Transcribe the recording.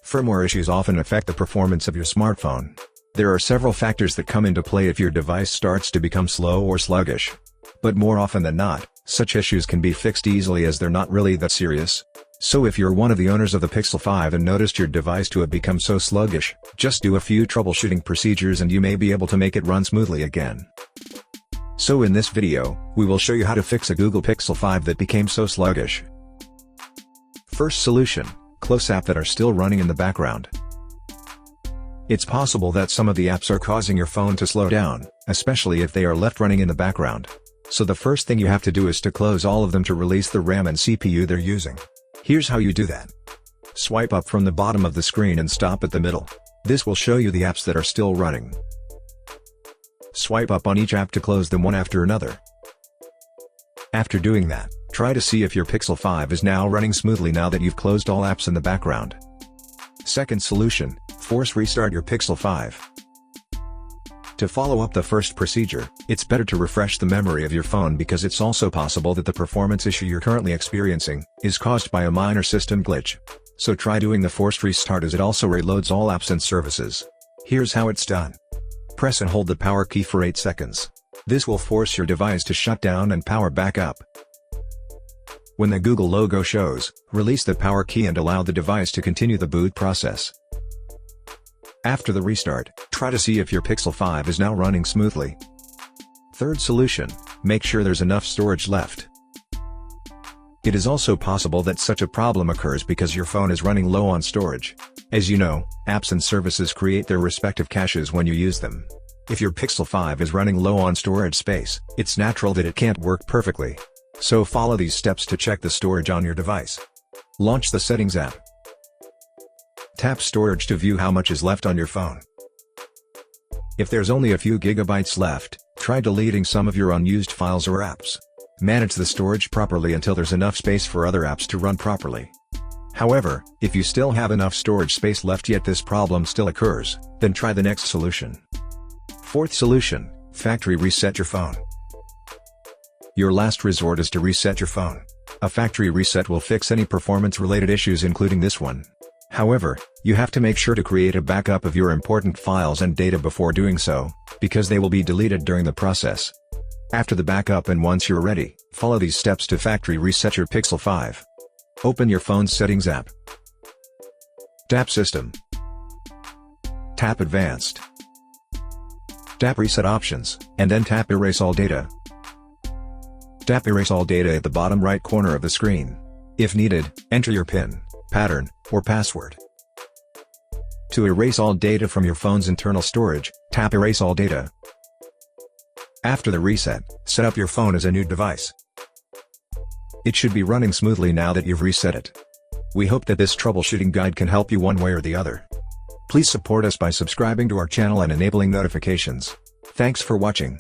Firmware issues often affect the performance of your smartphone. There are several factors that come into play if your device starts to become slow or sluggish. But more often than not, such issues can be fixed easily as they're not really that serious. So if you're one of the owners of the Pixel 5 and noticed your device to have become so sluggish, just do a few troubleshooting procedures and you may be able to make it run smoothly again. So in this video, we will show you how to fix a Google Pixel 5 that became so sluggish. First solution: close apps that are still running in the background. It's possible that some of the apps are causing your phone to slow down, especially if they are left running in the background. So the first thing you have to do is to close all of them to release the RAM and CPU they're using. Here's how you do that. Swipe up from the bottom of the screen and stop at the middle. This will show you the apps that are still running. Swipe up on each app to close them one after another. After doing that, try to see if your Pixel 5 is now running smoothly now that you've closed all apps in the background. Second solution: force restart your Pixel 5. To follow up the first procedure, it's better to refresh the memory of your phone because it's also possible that the performance issue you're currently experiencing is caused by a minor system glitch. So try doing the forced restart as it also reloads all apps and services. Here's how it's done. Press and hold the power key for 8 seconds. This will force your device to shut down and power back up. When the Google logo shows, release the power key and allow the device to continue the boot process. After the restart, try to see if your Pixel 5 is now running smoothly. Third solution: make sure there's enough storage left. It is also possible that such a problem occurs because your phone is running low on storage. As you know, apps and services create their respective caches when you use them. If your Pixel 5 is running low on storage space, it's natural that it can't work perfectly. So follow these steps to check the storage on your device. Launch the Settings app. Tap Storage to view how much is left on your phone. If there's only a few gigabytes left, try deleting some of your unused files or apps. Manage the storage properly until there's enough space for other apps to run properly. However, if you still have enough storage space left yet this problem still occurs, then try the next solution. Fourth solution: factory reset your phone. Your last resort is to reset your phone. A factory reset will fix any performance-related issues including this one. However, you have to make sure to create a backup of your important files and data before doing so, because they will be deleted during the process. After the backup and once you're ready, follow these steps to factory reset your Pixel 5. Open your phone's Settings app. Tap System. Tap Advanced. Tap Reset Options, and then tap Erase All Data. Tap Erase All Data at the bottom right corner of the screen. If needed, enter your PIN, pattern, or password. To erase all data from your phone's internal storage, tap Erase All Data. After the reset, set up your phone as a new device. It should be running smoothly now that you've reset it. We hope that this troubleshooting guide can help you one way or the other. Please support us by subscribing to our channel and enabling notifications. Thanks for watching.